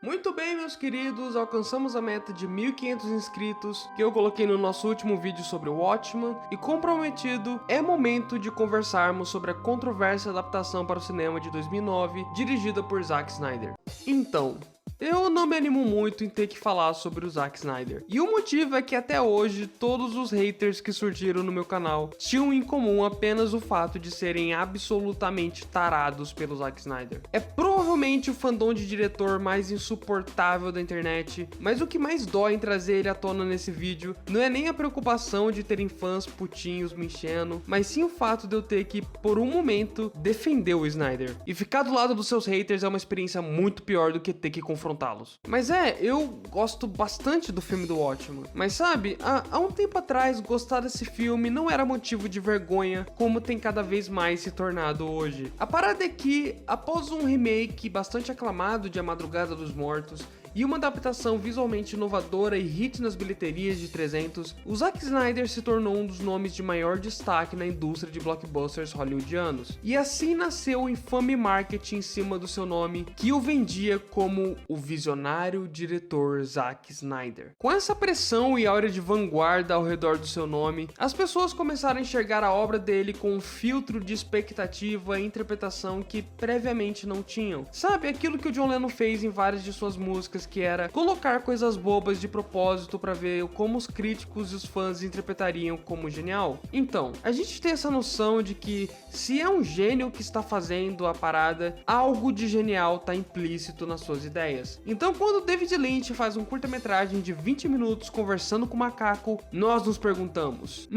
Muito bem, meus queridos, alcançamos a meta de 1.500 inscritos que eu coloquei no nosso último vídeo sobre o Watchmen e, como prometido, é momento de conversarmos sobre a controversa adaptação para o cinema de 2009 dirigida por Zack Snyder. Então, eu não me animo muito em ter que falar sobre o Zack Snyder. E o motivo é que até hoje, todos os haters que surgiram no meu canal tinham em comum apenas o fato de serem absolutamente tarados pelo Zack Snyder. É provavelmente o fandom de diretor mais insuportável da internet, mas o que mais dói em trazer ele à tona nesse vídeo não é nem a preocupação de terem fãs putinhos me enchendo, mas sim o fato de eu ter que, por um momento, defender o Snyder. E ficar do lado dos seus haters é uma experiência muito pior do que ter que confrontá-los. Mas eu gosto bastante do filme do Watchmen. Mas sabe, há um tempo atrás, gostar desse filme não era motivo de vergonha, como tem cada vez mais se tornado hoje. A parada é que, após um remake bastante aclamado de A Madrugada dos Mortos, e uma adaptação visualmente inovadora e hit nas bilheterias de 300, o Zack Snyder se tornou um dos nomes de maior destaque na indústria de blockbusters hollywoodianos. E assim nasceu o infame marketing em cima do seu nome, que o vendia como o visionário diretor Zack Snyder. Com essa pressão e áurea de vanguarda ao redor do seu nome, as pessoas começaram a enxergar a obra dele com um filtro de expectativa e interpretação que previamente não tinham. Sabe, aquilo que o John Lennon fez em várias de suas músicas, que era colocar coisas bobas de propósito para ver como os críticos e os fãs interpretariam como genial. Então, a gente tem essa noção de que se é um gênio que está fazendo a parada, algo de genial está implícito nas suas ideias. Então, quando David Lynch faz um curta-metragem de 20 minutos conversando com o macaco, nós nos perguntamos: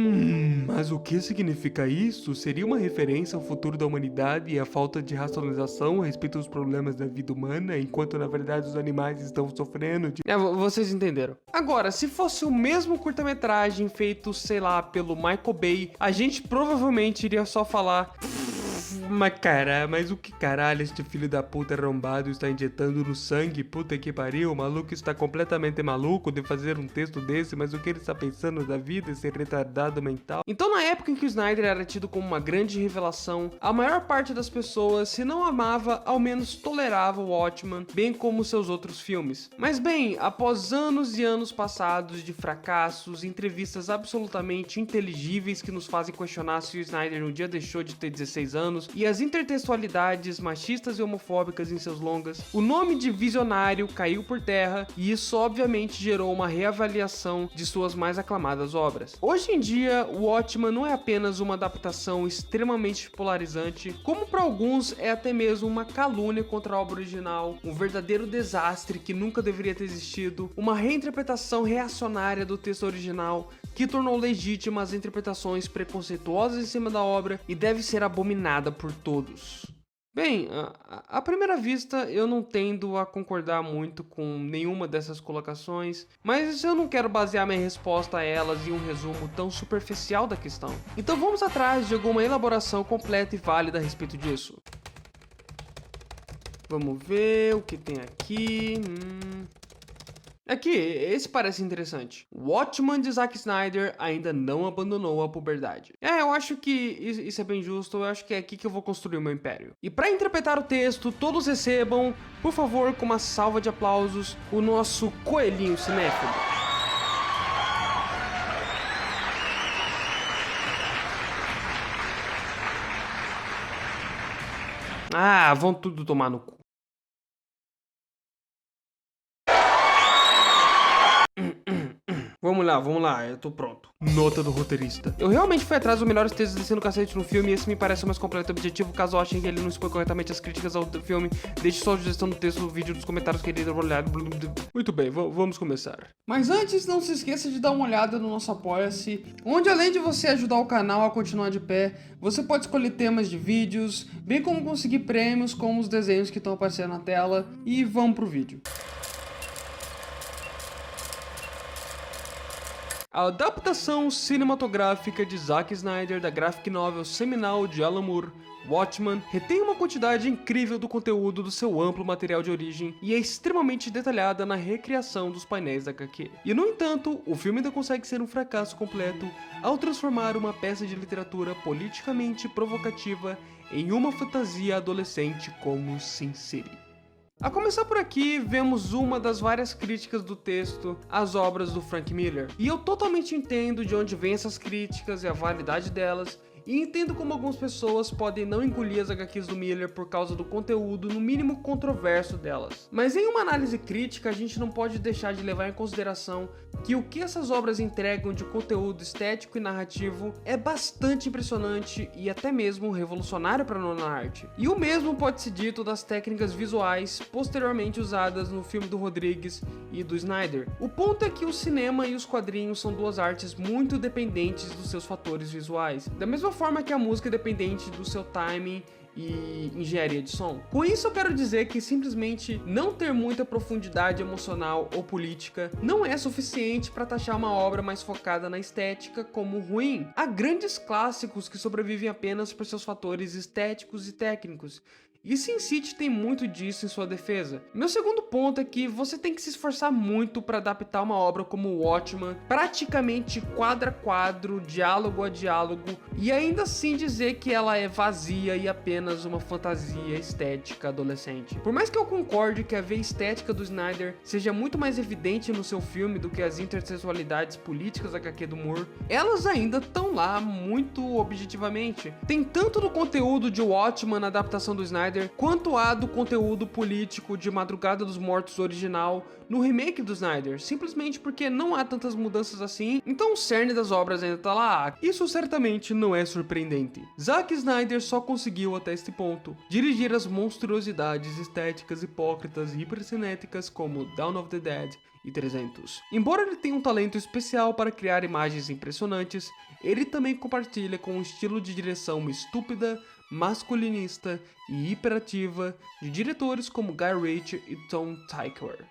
mas o que significa isso? Seria uma referência ao futuro da humanidade e à falta de racionalização a respeito dos problemas da vida humana, enquanto na verdade os animais estão sofrendo de... vocês entenderam. Agora, se fosse o mesmo curta-metragem feito, sei lá, pelo Michael Bay, a gente provavelmente iria só falar: mas o que caralho este filho da puta arrombado está injetando no sangue? Puta que pariu, o maluco está completamente maluco de fazer um texto desse, mas o que ele está pensando da vida, esse retardado mental? Então, na época em que o Snyder era tido como uma grande revelação, a maior parte das pessoas, se não amava, ao menos tolerava o Watchmen, bem como seus outros filmes. Mas bem, após anos e anos passados de fracassos, entrevistas absolutamente inteligíveis que nos fazem questionar se o Snyder um dia deixou de ter 16 anos, e as intertextualidades machistas e homofóbicas em seus longas, o nome de visionário caiu por terra, e isso obviamente gerou uma reavaliação de suas mais aclamadas obras. Hoje em dia, o Watchmen não é apenas uma adaptação extremamente polarizante, como para alguns é até mesmo uma calúnia contra a obra original, um verdadeiro desastre que nunca deveria ter existido, uma reinterpretação reacionária do texto original que tornou legítimas as interpretações preconceituosas em cima da obra e deve ser abominada por todos. Bem, à primeira vista eu não tendo a concordar muito com nenhuma dessas colocações, mas eu não quero basear minha resposta a elas em um resumo tão superficial da questão. Então vamos atrás de alguma elaboração completa e válida a respeito disso. Vamos ver o que tem aqui. Aqui, esse parece interessante. O Watchmen de Zack Snyder ainda não abandonou a puberdade. Eu acho que isso é bem justo, eu acho que é aqui que eu vou construir o meu império. E para interpretar o texto, todos recebam, por favor, com uma salva de aplausos, o nosso coelhinho cinéfilo. Vão tudo tomar no cu. Vamos lá, eu tô pronto. Nota do roteirista. Eu realmente fui atrás dos melhores textos descendo o cacete no filme, e esse me parece o mais completo e objetivo. Caso achem que ele não expõe corretamente as críticas ao filme, deixe sua sugestão no texto do vídeo, nos comentários que ele olhar. Muito bem, vamos começar. Mas antes, não se esqueça de dar uma olhada no nosso Apoia-se, onde além de você ajudar o canal a continuar de pé, você pode escolher temas de vídeos, bem como conseguir prêmios como os desenhos que estão aparecendo na tela. E vamos pro vídeo. A adaptação cinematográfica de Zack Snyder da graphic novel seminal de Alan Moore, Watchmen, retém uma quantidade incrível do conteúdo do seu amplo material de origem e é extremamente detalhada na recriação dos painéis da HQ. E no entanto, o filme ainda consegue ser um fracasso completo ao transformar uma peça de literatura politicamente provocativa em uma fantasia adolescente como Sin City. A começar por aqui, vemos uma das várias críticas do texto às obras do Frank Miller. E eu totalmente entendo de onde vêm essas críticas e a validade delas, e entendo como algumas pessoas podem não engolir as HQs do Miller por causa do conteúdo, no mínimo controverso delas. Mas em uma análise crítica, a gente não pode deixar de levar em consideração que o que essas obras entregam de conteúdo estético e narrativo é bastante impressionante e até mesmo revolucionário para a nona arte. E o mesmo pode ser dito das técnicas visuais posteriormente usadas no filme do Rodrigues e do Snyder. O ponto é que o cinema e os quadrinhos são duas artes muito dependentes dos seus fatores visuais, da mesma forma que a música é dependente do seu timing e engenharia de som. Com isso eu quero dizer que simplesmente não ter muita profundidade emocional ou política não é suficiente para taxar uma obra mais focada na estética como ruim. Há grandes clássicos que sobrevivem apenas por seus fatores estéticos e técnicos, e Sin City tem muito disso em sua defesa. Meu segundo ponto é que você tem que se esforçar muito para adaptar uma obra como o Watchmen, praticamente quadro a quadro, diálogo a diálogo, e ainda assim dizer que ela é vazia e apenas uma fantasia estética adolescente. Por mais que eu concorde que a veia estética do Snyder seja muito mais evidente no seu filme do que as intersexualidades políticas da HQ do Moore, elas ainda estão lá muito objetivamente. Tem tanto do conteúdo de Watchmen na adaptação do Snyder, quanto há do conteúdo político de Madrugada dos Mortos original no remake do Snyder, simplesmente porque não há tantas mudanças assim, então o cerne das obras ainda tá lá. Isso certamente não é surpreendente. Zack Snyder só conseguiu até este ponto dirigir as monstruosidades estéticas hipócritas e hipercinéticas como Dawn of the Dead e 300. Embora ele tenha um talento especial para criar imagens impressionantes, ele também compartilha com um estilo de direção estúpida, masculinista e hiperativa de diretores como Guy Ritchie e Tom Tykwer.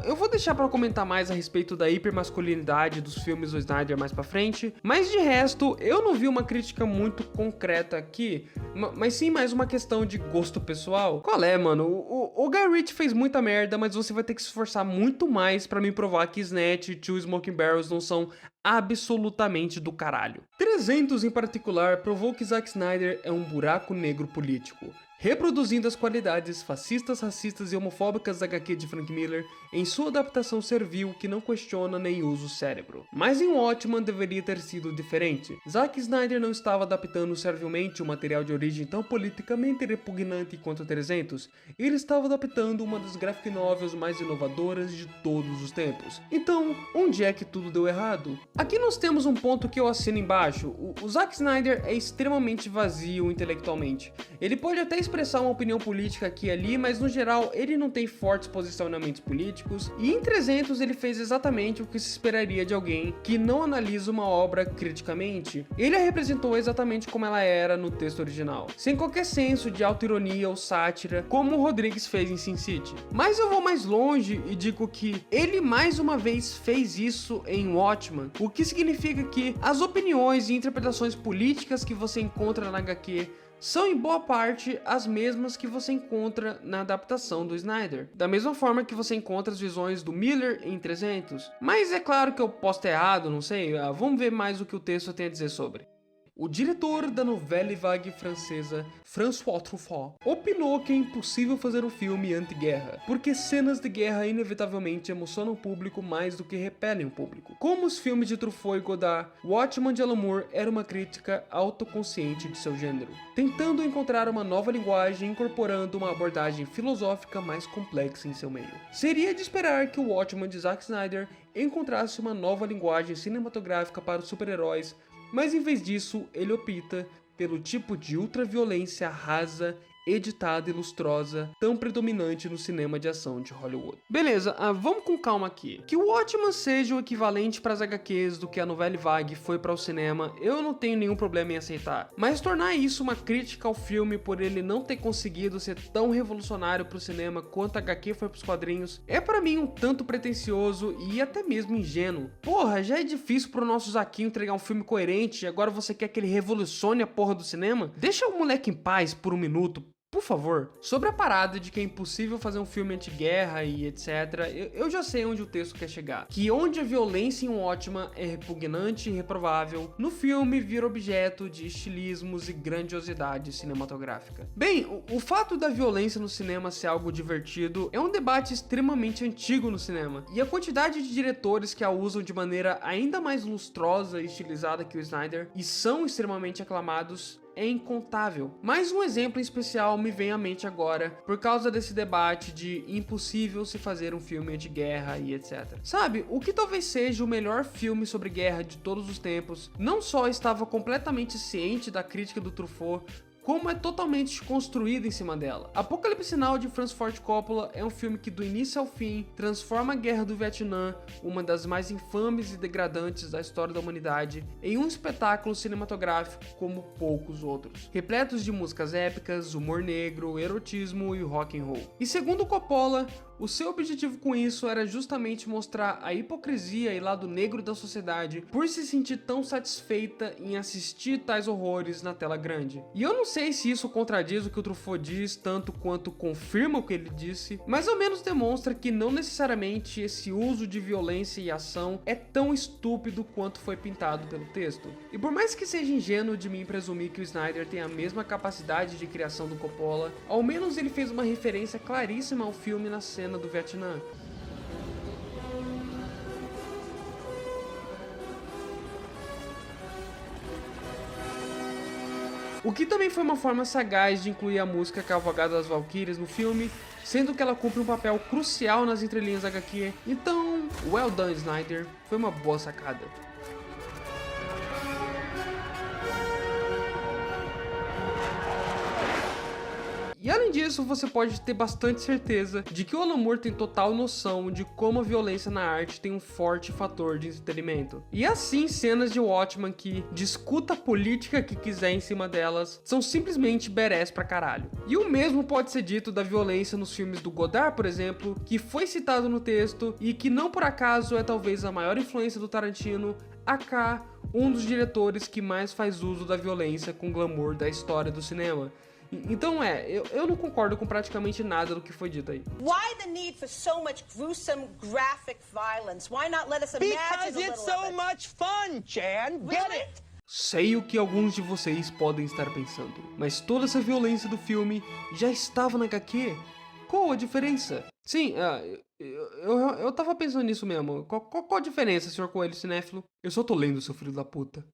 Eu vou deixar para comentar mais a respeito da hipermasculinidade dos filmes do Snyder mais pra frente, mas de resto eu não vi uma crítica muito concreta aqui, mas sim mais uma questão de gosto pessoal. Qual é, mano? O Guy Ritchie fez muita merda, mas você vai ter que se esforçar muito mais para me provar que Snatch e Two Smoking Barrels não são absolutamente do caralho. 300 em particular provou que Zack Snyder é um buraco negro político, reproduzindo as qualidades fascistas, racistas e homofóbicas da HQ de Frank Miller em sua adaptação servil que não questiona nem usa o cérebro. Mas em Watchmen deveria ter sido diferente. Zack Snyder não estava adaptando servilmente um material de origem tão politicamente repugnante quanto 300, ele estava adaptando uma das graphic novels mais inovadoras de todos os tempos. Então, onde é que tudo deu errado? Aqui nós temos um ponto que eu assino embaixo. O Zack Snyder é extremamente vazio intelectualmente. Ele pode até expressar uma opinião política aqui e ali, mas no geral ele não tem fortes posicionamentos políticos, e em 300 ele fez exatamente o que se esperaria de alguém que não analisa uma obra criticamente. Ele a representou exatamente como ela era no texto original, sem qualquer senso de autoironia ou sátira, como o Rodrigues fez em Sin City. Mas eu vou mais longe e digo que ele mais uma vez fez isso em Watchmen, o que significa que as opiniões e interpretações políticas que você encontra na HQ são em boa parte as mesmas que você encontra na adaptação do Snyder, da mesma forma que você encontra as visões do Miller em 300. Mas é claro que eu posso estar errado, não sei, vamos ver mais o que o texto tem a dizer sobre. O diretor da Nouvelle Vague francesa, François Truffaut, opinou que é impossível fazer um filme anti-guerra, porque cenas de guerra inevitavelmente emocionam o público mais do que repelem o público. Como os filmes de Truffaut e Godard, Watchmen de Alan Moore era uma crítica autoconsciente de seu gênero, tentando encontrar uma nova linguagem incorporando uma abordagem filosófica mais complexa em seu meio. Seria de esperar que o Watchmen de Zack Snyder encontrasse uma nova linguagem cinematográfica para os super-heróis, mas em vez disso, ele opta pelo tipo de ultraviolência rasa, editada e lustrosa, tão predominante no cinema de ação de Hollywood. Beleza, vamos com calma aqui. Que o Watchmen seja o equivalente para as HQs do que a Nouvelle Vague foi para o cinema, eu não tenho nenhum problema em aceitar. Mas tornar isso uma crítica ao filme por ele não ter conseguido ser tão revolucionário para o cinema quanto a HQ foi para os quadrinhos, é para mim um tanto pretensioso e até mesmo ingênuo. Porra, já é difícil pro nosso Zaquinho entregar um filme coerente e agora você quer que ele revolucione a porra do cinema? Deixa o moleque em paz por um minuto. por favor, sobre a parada de que é impossível fazer um filme anti-guerra e etc, eu já sei onde o texto quer chegar. Que onde a violência em Watchmen é repugnante e reprovável, no filme vira objeto de estilismos e grandiosidade cinematográfica. Bem, o fato da violência no cinema ser algo divertido é um debate extremamente antigo no cinema, e a quantidade de diretores que a usam de maneira ainda mais lustrosa e estilizada que o Snyder, e são extremamente aclamados, é incontável. Mais um exemplo em especial me vem à mente agora, por causa desse debate de impossível se fazer um filme de guerra e etc. Sabe, o que talvez seja o melhor filme sobre guerra de todos os tempos, não só estava completamente ciente da crítica do Truffaut, como é totalmente construído em cima dela. Apocalipse Now de Francis Ford Coppola é um filme que do início ao fim transforma a Guerra do Vietnã, uma das mais infames e degradantes da história da humanidade, em um espetáculo cinematográfico como poucos outros, repletos de músicas épicas, humor negro, erotismo e rock and roll. E segundo Coppola, o seu objetivo com isso era justamente mostrar a hipocrisia e lado negro da sociedade por se sentir tão satisfeita em assistir tais horrores na tela grande. E eu não sei se isso contradiz o que o Truffaut diz tanto quanto confirma o que ele disse, mas ao menos demonstra que não necessariamente esse uso de violência e ação é tão estúpido quanto foi pintado pelo texto. E por mais que seja ingênuo de mim presumir que o Snyder tem a mesma capacidade de criação do Coppola, ao menos ele fez uma referência claríssima ao filme na cena do Vietnã. O que também foi uma forma sagaz de incluir a música Cavalgada das Valquírias no filme, sendo que ela cumpre um papel crucial nas entrelinhas da HQ. Então, well done Snyder, foi uma boa sacada. E além disso, você pode ter bastante certeza de que o Alan Moore tem total noção de como a violência na arte tem um forte fator de entretenimento. E assim, cenas de Watchmen que discuta a política que quiser em cima delas são simplesmente badass pra caralho. E o mesmo pode ser dito da violência nos filmes do Godard, por exemplo, que foi citado no texto e que não por acaso é talvez a maior influência do Tarantino, aka um dos diretores que mais faz uso da violência com glamour da história do cinema. Então eu não concordo com praticamente nada do que foi dito aí. Why the need for so much gruesome graphic violence? Why not let us imagine Because it's so much fun, Chan. Get it? Sei o que alguns de vocês podem estar pensando, mas toda essa violência do filme já estava na HQ. Qual a diferença? Sim, eu tava pensando nisso mesmo. Qual a diferença, Sr. Coelho Cinéfilo? Eu só tô lendo, seu filho da puta.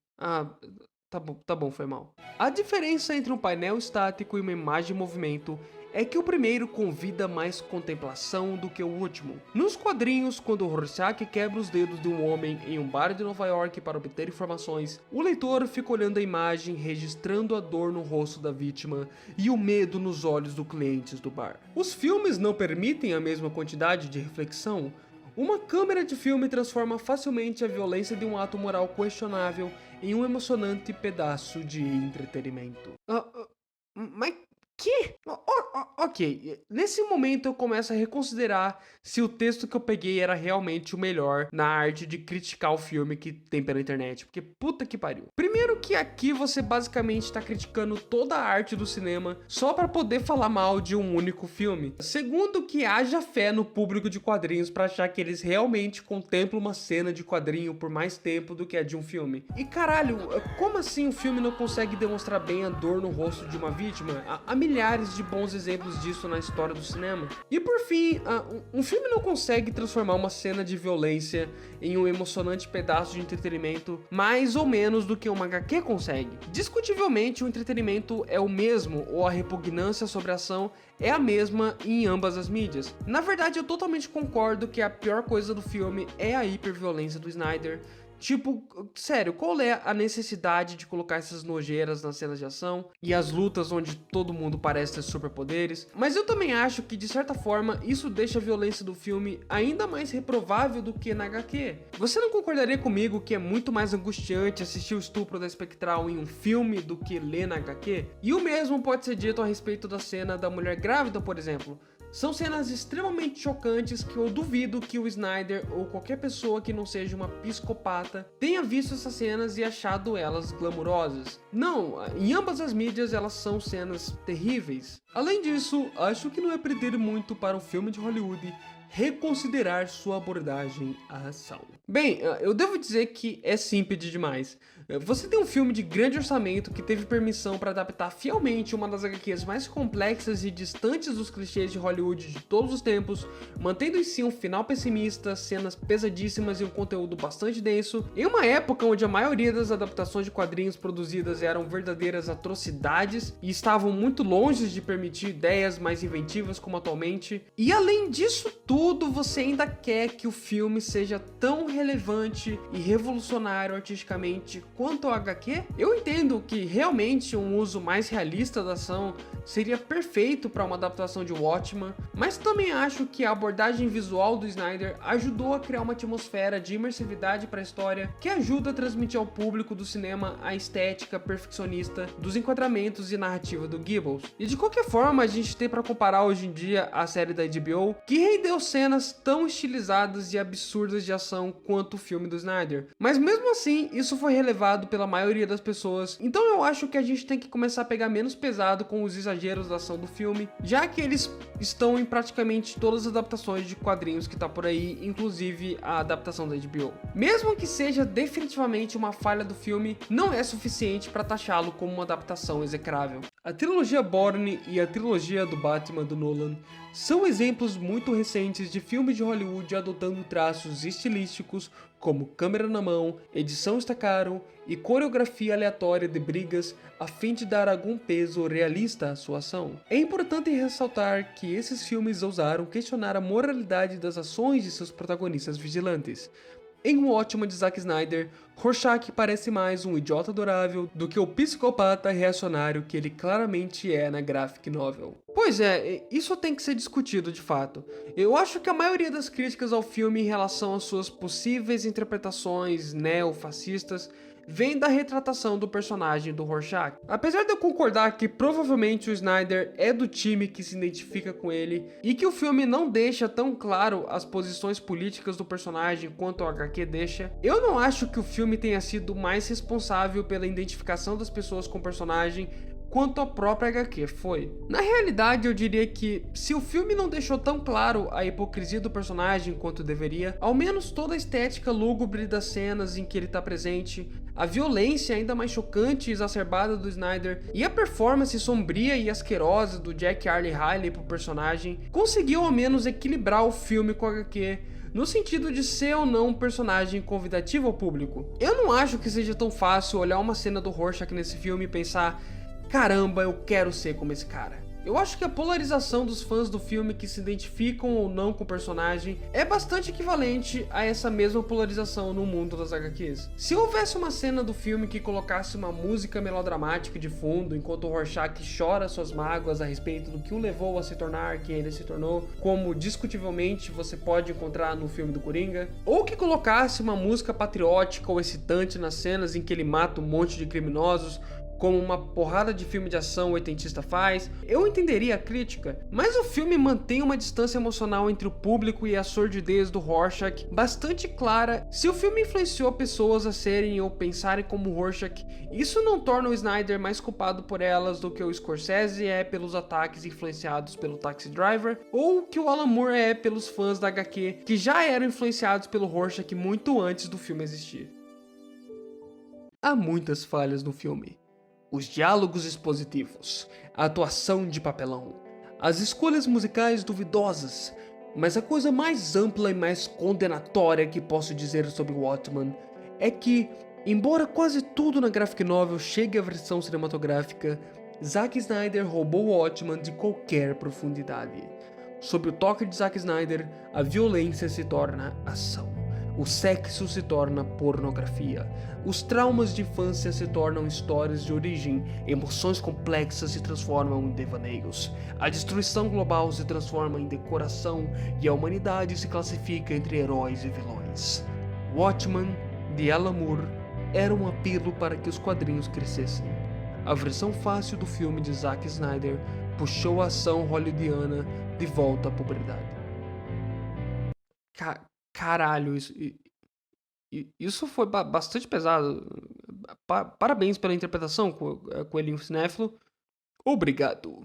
Tá bom, foi mal. A diferença entre um painel estático e uma imagem em movimento é que o primeiro convida mais contemplação do que o último. Nos quadrinhos, quando Rorschach quebra os dedos de um homem em um bar de Nova York para obter informações, o leitor fica olhando a imagem, registrando a dor no rosto da vítima e o medo nos olhos dos clientes do bar. Os filmes não permitem a mesma quantidade de reflexão. Uma câmera de filme transforma facilmente a violência de um ato moral questionável em um emocionante pedaço de entretenimento. Mas que? Ok, nesse momento eu começo a reconsiderar se o texto que eu peguei era realmente o melhor na arte de criticar o filme que tem pela internet, porque puta que pariu. Primeiro que aqui você basicamente tá criticando toda a arte do cinema só pra poder falar mal de um único filme. Segundo que haja fé no público de quadrinhos pra achar que eles realmente contemplam uma cena de quadrinho por mais tempo do que a de um filme. E caralho, como assim o filme não consegue demonstrar bem a dor no rosto de uma vítima? Há milhares de bons exemplos disso na história do cinema. E por fim, um filme não consegue transformar uma cena de violência em um emocionante pedaço de entretenimento mais ou menos do que uma HQ consegue. Discutivelmente, o entretenimento é o mesmo, ou a repugnância sobre a ação é a mesma em ambas as mídias. Na verdade, eu totalmente concordo que a pior coisa do filme é a hiperviolência do Snyder. Tipo, sério, qual é a necessidade de colocar essas nojeiras nas cenas de ação e as lutas onde todo mundo parece ter superpoderes? Mas eu também acho que, de certa forma, isso deixa a violência do filme ainda mais reprovável do que na HQ. Você não concordaria comigo que é muito mais angustiante assistir o estupro da Espectral em um filme do que ler na HQ? E o mesmo pode ser dito a respeito da cena da mulher grávida, por exemplo. São cenas extremamente chocantes que eu duvido que o Snyder ou qualquer pessoa que não seja uma psicopata tenha visto essas cenas e achado elas glamurosas. Não, em ambas as mídias elas são cenas terríveis. Além disso, acho que não é perder muito para o filme de Hollywood reconsiderar sua abordagem à ação. Bem, eu devo dizer que é sim pedir demais. Você tem um filme de grande orçamento que teve permissão para adaptar fielmente uma das HQs mais complexas e distantes dos clichês de Hollywood de todos os tempos, mantendo em si um final pessimista, cenas pesadíssimas e um conteúdo bastante denso, em uma época onde a maioria das adaptações de quadrinhos produzidas eram verdadeiras atrocidades e estavam muito longe de permitir ideias mais inventivas como atualmente. E além disso tudo, você ainda quer que o filme seja tão relevante e revolucionário artisticamente quanto ao HQ? Eu entendo que realmente um uso mais realista da ação seria perfeito para uma adaptação de Watchmen, mas também acho que a abordagem visual do Snyder ajudou a criar uma atmosfera de imersividade para a história que ajuda a transmitir ao público do cinema a estética perfeccionista dos enquadramentos e narrativa do Gibbons. E de qualquer forma, a gente tem para comparar hoje em dia a série da HBO, que rendeu cenas tão estilizadas e absurdas de ação quanto o filme do Snyder. Mas mesmo assim, isso foi relevado pela maioria das pessoas, então eu acho que a gente tem que começar a pegar menos pesado com os exageros da ação do filme, já que eles estão em praticamente todas as adaptações de quadrinhos que tá por aí, inclusive a adaptação da HBO. Mesmo que seja definitivamente uma falha do filme, não é suficiente para taxá-lo como uma adaptação execrável. A trilogia Bourne e a trilogia do Batman do Nolan são exemplos muito recentes de filmes de Hollywood adotando traços estilísticos como câmera na mão, edição staccato e coreografia aleatória de brigas a fim de dar algum peso realista à sua ação. É importante ressaltar que esses filmes ousaram questionar a moralidade das ações de seus protagonistas vigilantes. Em O Watchmen de Zack Snyder, Rorschach parece mais um idiota adorável do que o psicopata reacionário que ele claramente é na graphic novel. Pois é, isso tem que ser discutido de fato. Eu acho que a maioria das críticas ao filme em relação às suas possíveis interpretações neofascistas vem da retratação do personagem do Rorschach. Apesar de eu concordar que provavelmente o Snyder é do time que se identifica com ele e que o filme não deixa tão claro as posições políticas do personagem quanto o HQ deixa, eu não acho que o filme tenha sido mais responsável pela identificação das pessoas com o personagem quanto a própria HQ foi. Na realidade, eu diria que, se o filme não deixou tão claro a hipocrisia do personagem quanto deveria, ao menos toda a estética lúgubre das cenas em que ele está presente, a violência ainda mais chocante e exacerbada do Snyder e a performance sombria e asquerosa do Jack Earle Haley pro personagem, conseguiu ao menos equilibrar o filme com a HQ, no sentido de ser ou não um personagem convidativo ao público. Eu não acho que seja tão fácil olhar uma cena do Rorschach nesse filme e pensar: caramba, eu quero ser como esse cara. Eu acho que a polarização dos fãs do filme que se identificam ou não com o personagem é bastante equivalente a essa mesma polarização no mundo das HQs. Se houvesse uma cena do filme que colocasse uma música melodramática de fundo enquanto o Rorschach chora suas mágoas a respeito do que o levou a se tornar quem ele se tornou, como discutivelmente você pode encontrar no filme do Coringa, ou que colocasse uma música patriótica ou excitante nas cenas em que ele mata um monte de criminosos, como uma porrada de filme de ação oitentista faz, eu entenderia a crítica, mas o filme mantém uma distância emocional entre o público e a sordidez do Rorschach bastante clara. Se o filme influenciou pessoas a serem ou pensarem como Rorschach, isso não torna o Snyder mais culpado por elas do que o Scorsese é pelos ataques influenciados pelo Taxi Driver, ou que o Alan Moore é pelos fãs da HQ que já eram influenciados pelo Rorschach muito antes do filme existir. Há muitas falhas no filme. Os diálogos expositivos, a atuação de papelão, as escolhas musicais duvidosas, mas a coisa mais ampla e mais condenatória que posso dizer sobre Watchmen é que, embora quase tudo na graphic novel chegue à versão cinematográfica, Zack Snyder roubou Watchmen de qualquer profundidade. Sob o toque de Zack Snyder, a violência se torna ação. O sexo se torna pornografia. Os traumas de infância se tornam histórias de origem. Emoções complexas se transformam em devaneios. A destruição global se transforma em decoração e a humanidade se classifica entre heróis e vilões. Watchmen, de Alan Moore, era um apelo para que os quadrinhos crescessem. A versão fácil do filme de Zack Snyder puxou a ação hollywoodiana de volta à puberdade. Caralho, isso foi bastante pesado. Parabéns pela interpretação, Coelhinho Cinéfilo. Obrigado.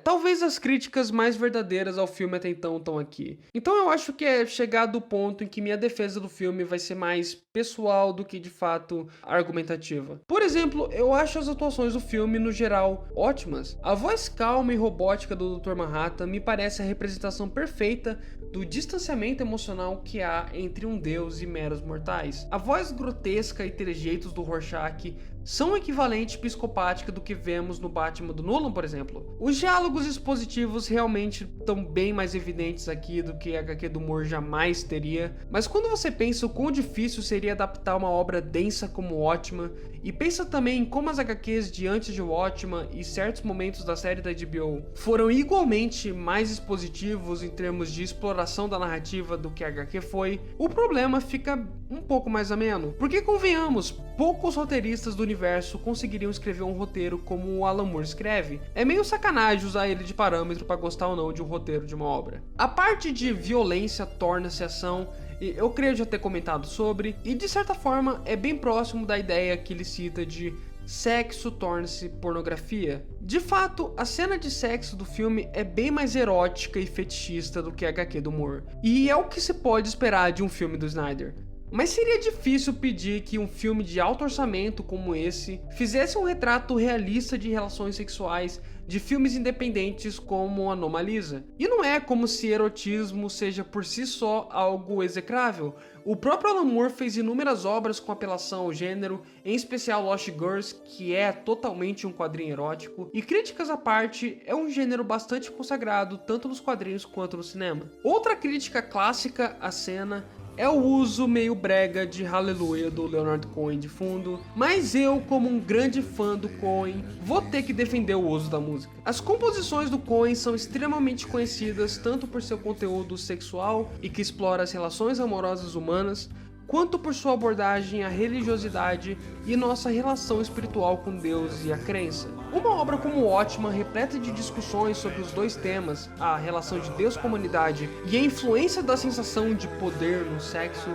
Talvez as críticas mais verdadeiras ao filme até então estão aqui. Então eu acho que é chegado o ponto em que minha defesa do filme vai ser mais pessoal do que de fato argumentativa. Por exemplo, eu acho as atuações do filme no geral ótimas. A voz calma e robótica do Dr. Manhattan me parece a representação perfeita do distanciamento emocional que há entre um deus e meros mortais. A voz grotesca e trejeitos do Rorschach são o equivalente psicopática do que vemos no Batman do Nolan, por exemplo. Os diálogos expositivos realmente estão bem mais evidentes aqui do que a HQ do Moore jamais teria, mas quando você pensa o quão difícil seria adaptar uma obra densa como Watchmen, e pensa também em como as HQs de antes de Watchmen e certos momentos da série da HBO foram igualmente mais expositivos em termos de exploração da narrativa do que a HQ foi, o problema fica um pouco mais ameno. Porque convenhamos, poucos roteiristas do universo conseguiriam escrever um roteiro como o Alan Moore escreve. É meio sacanagem usar ele de parâmetro para gostar ou não de um roteiro de uma obra. A parte de violência torna-se ação, eu creio já ter comentado sobre, e de certa forma é bem próximo da ideia que ele cita de sexo torna-se pornografia. De fato, a cena de sexo do filme é bem mais erótica e fetichista do que a HQ do Moore, e é o que se pode esperar de um filme do Snyder. Mas seria difícil pedir que um filme de alto orçamento como esse fizesse um retrato realista de relações sexuais de filmes independentes como Anomalisa. E não é como se erotismo seja por si só algo execrável. O próprio Alan Moore fez inúmeras obras com apelação ao gênero, em especial Lost Girls, que é totalmente um quadrinho erótico, e críticas à parte, é um gênero bastante consagrado tanto nos quadrinhos quanto no cinema. Outra crítica clássica à cena é o uso meio brega de Hallelujah do Leonard Cohen de fundo, mas eu, como um grande fã do Cohen, vou ter que defender o uso da música. As composições do Cohen são extremamente conhecidas tanto por seu conteúdo sexual e que explora as relações amorosas humanas, quanto por sua abordagem à religiosidade e nossa relação espiritual com Deus e a crença. Uma obra como Watchmen, repleta de discussões sobre os dois temas, a relação de Deus com a humanidade e a influência da sensação de poder no sexo,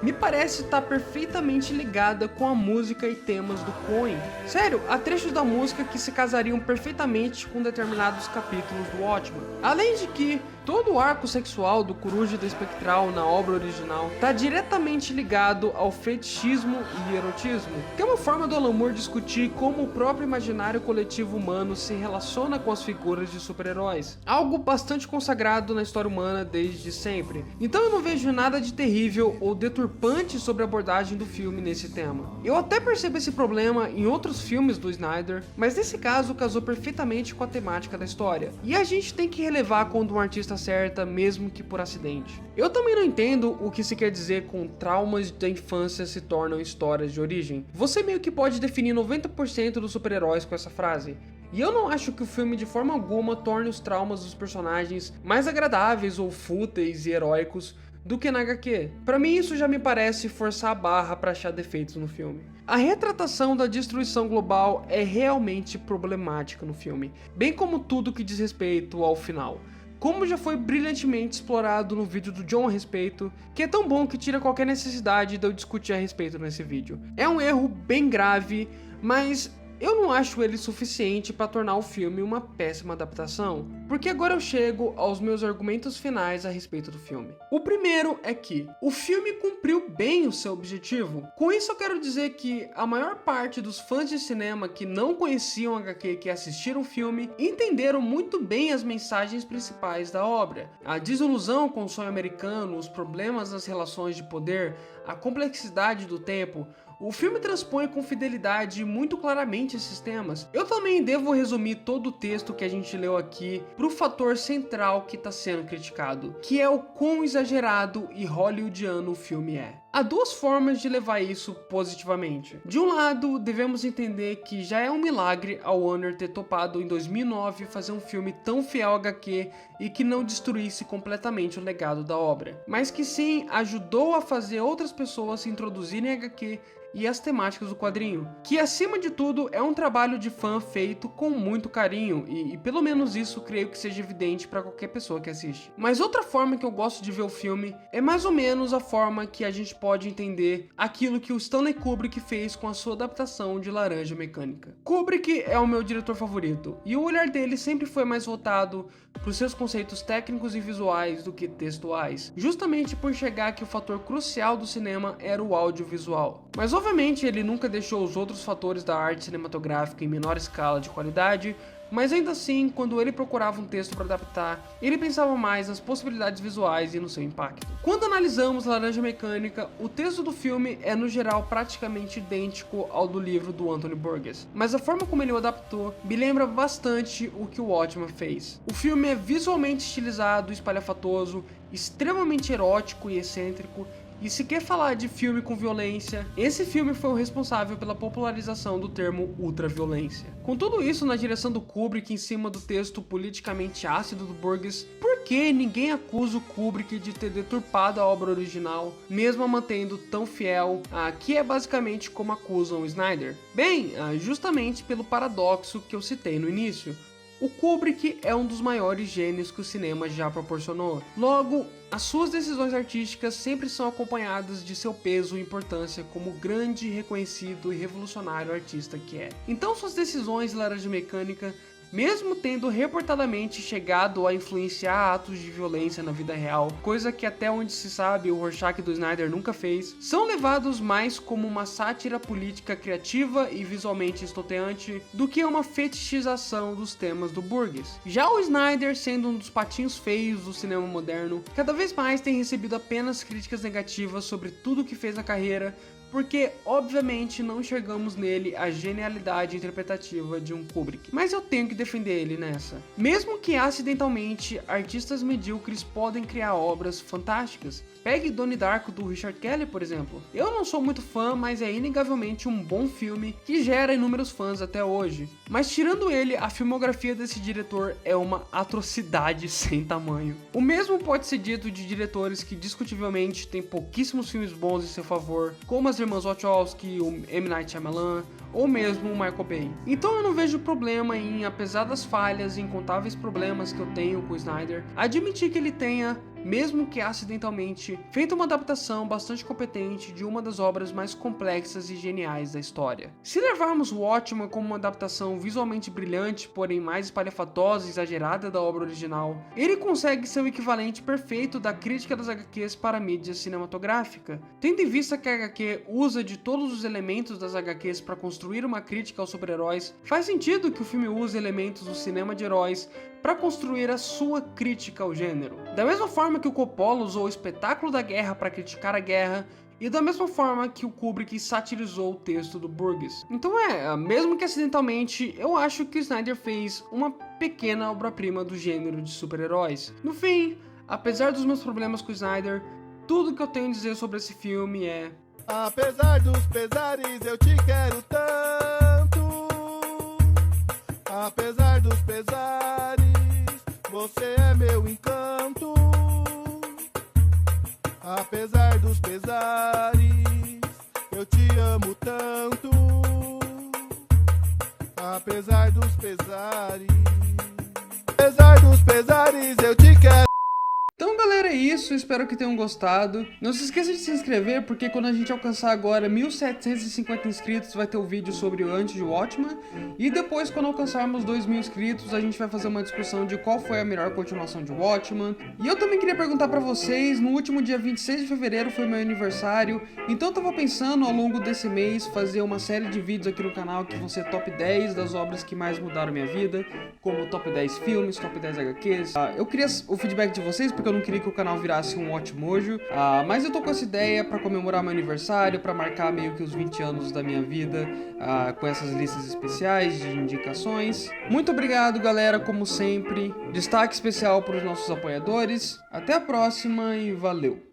me parece estar perfeitamente ligada com a música e temas do Cohen. Sério, há trechos da música que se casariam perfeitamente com determinados capítulos do Watchmen. Além de que todo o arco sexual do Coruja e da Espectral na obra original está diretamente ligado ao fetichismo e erotismo, que é uma forma do Alan Moore discutir como o próprio imaginário coletivo humano se relaciona com as figuras de super-heróis, algo bastante consagrado na história humana desde sempre. Então eu não vejo nada de terrível ou deturpante sobre a abordagem do filme nesse tema. Eu até percebo esse problema em outros filmes do Snyder, mas nesse caso casou perfeitamente com a temática da história, e a gente tem que relevar quando um artista certa, mesmo que por acidente. Eu também não entendo o que se quer dizer com traumas da infância se tornam histórias de origem. Você meio que pode definir 90% dos super-heróis com essa frase. E eu não acho que o filme de forma alguma torne os traumas dos personagens mais agradáveis ou fúteis e heróicos do que na HQ. Pra mim isso já me parece forçar a barra pra achar defeitos no filme. A retratação da destruição global é realmente problemática no filme, bem como tudo que diz respeito ao final. Como já foi brilhantemente explorado no vídeo do John a respeito, que é tão bom que tira qualquer necessidade de eu discutir a respeito nesse vídeo. É um erro bem grave, mas eu não acho ele suficiente para tornar o filme uma péssima adaptação, porque agora eu chego aos meus argumentos finais a respeito do filme. O primeiro é que o filme cumpriu bem o seu objetivo. Com isso eu quero dizer que a maior parte dos fãs de cinema que não conheciam a HQ e que assistiram o filme entenderam muito bem as mensagens principais da obra. A desilusão com o sonho americano, os problemas nas relações de poder, a complexidade do tempo. O filme transpõe com fidelidade muito claramente esses temas. Eu também devo resumir todo o texto que a gente leu aqui pro fator central que está sendo criticado, que é o quão exagerado e hollywoodiano o filme é. Há duas formas de levar isso positivamente. De um lado, devemos entender que já é um milagre a Warner ter topado em 2009 fazer um filme tão fiel ao HQ e que não destruísse completamente o legado da obra, mas que sim ajudou a fazer outras pessoas se introduzirem em HQ e as temáticas do quadrinho, que acima de tudo é um trabalho de fã feito com muito carinho, e pelo menos isso creio que seja evidente para qualquer pessoa que assiste. Mas outra forma que eu gosto de ver o filme é mais ou menos a forma que a gente pode entender aquilo que o Stanley Kubrick fez com a sua adaptação de Laranja Mecânica. Kubrick é o meu diretor favorito, e o olhar dele sempre foi mais voltado para os seus conceitos técnicos e visuais do que textuais, justamente por enxergar que o fator crucial do cinema era o audiovisual. Mas obviamente ele nunca deixou os outros fatores da arte cinematográfica em menor escala de qualidade, mas ainda assim, quando ele procurava um texto para adaptar, ele pensava mais nas possibilidades visuais e no seu impacto. Quando analisamos Laranja Mecânica, o texto do filme é no geral praticamente idêntico ao do livro do Anthony Burgess, mas a forma como ele o adaptou me lembra bastante o que o Watchmen fez. O filme é visualmente estilizado, espalhafatoso, extremamente erótico e excêntrico. E se quer falar de filme com violência, esse filme foi o responsável pela popularização do termo ultraviolência. Com tudo isso na direção do Kubrick em cima do texto politicamente ácido do Burgess, por que ninguém acusa o Kubrick de ter deturpado a obra original, mesmo a mantendo tão fiel a que é basicamente como acusam o Snyder? Bem, justamente pelo paradoxo que eu citei no início. O Kubrick é um dos maiores gênios que o cinema já proporcionou. Logo, as suas decisões artísticas sempre são acompanhadas de seu peso e importância como grande, reconhecido e revolucionário artista que é. Então suas decisões de Laranja Mecânica, mesmo tendo reportadamente chegado a influenciar atos de violência na vida real, coisa que até onde se sabe o Rorschach do Snyder nunca fez, são levados mais como uma sátira política criativa e visualmente estonteante do que uma fetichização dos temas do Burgess. Já o Snyder, sendo um dos patinhos feios do cinema moderno, cada vez mais tem recebido apenas críticas negativas sobre tudo que fez na carreira, porque obviamente não enxergamos nele a genialidade interpretativa de um Kubrick. Mas eu tenho que defender ele nessa. Mesmo que acidentalmente, artistas medíocres podem criar obras fantásticas. Pegue Donnie Darko do Richard Kelly, por exemplo. Eu não sou muito fã, mas é inegavelmente um bom filme que gera inúmeros fãs até hoje. Mas tirando ele, a filmografia desse diretor é uma atrocidade sem tamanho. O mesmo pode ser dito de diretores que discutivelmente têm pouquíssimos filmes bons em seu favor, como as irmãs Wachowski, o M. Night Shyamalan, ou mesmo o Michael Bay. Então eu não vejo problema em, apesar das falhas e incontáveis problemas que eu tenho com o Snyder, admitir que ele tenha, mesmo que acidentalmente, feito uma adaptação bastante competente de uma das obras mais complexas e geniais da história. Se levarmos o Watchmen como uma adaptação visualmente brilhante, porém mais espalhafatosa e exagerada da obra original, ele consegue ser o equivalente perfeito da crítica das HQs para a mídia cinematográfica. Tendo em vista que a HQ usa de todos os elementos das HQs para construir uma crítica aos super-heróis, faz sentido que o filme use elementos do cinema de heróis para construir a sua crítica ao gênero. Da mesma forma que o Coppola usou o espetáculo da guerra para criticar a guerra, e da mesma forma que o Kubrick satirizou o texto do Burgess. Então mesmo que acidentalmente, eu acho que o Snyder fez uma pequena obra-prima do gênero de super-heróis. No fim, apesar dos meus problemas com o Snyder, tudo que eu tenho a dizer sobre esse filme é: apesar dos pesares, eu te quero tanto. Apesar dos pesares, você é meu encanto. Apesar dos pesares, eu te amo tanto. Apesar dos pesares, apesar dos pesares, eu te quero. Então galera, é isso, espero que tenham gostado. Não se esqueça de se inscrever, porque quando a gente alcançar agora 1750 inscritos vai ter o vídeo sobre o antes de Watchmen. E depois, quando alcançarmos 2000 inscritos, a gente vai fazer uma discussão de qual foi a melhor continuação de Watchmen. E eu também queria perguntar pra vocês, no último dia 26 de fevereiro foi meu aniversário, então eu tava pensando ao longo desse mês fazer uma série de vídeos aqui no canal que vão ser top 10 das obras que mais mudaram minha vida, como top 10 filmes, top 10 HQs. Eu queria o feedback de vocês, porque eu não queria que o canal virasse um Watchmojo, mas eu tô com essa ideia pra comemorar meu aniversário, pra marcar meio que os 20 anos da minha vida, com essas listas especiais de indicações. Muito obrigado, galera, como sempre. Destaque especial para os nossos apoiadores. Até a próxima e valeu!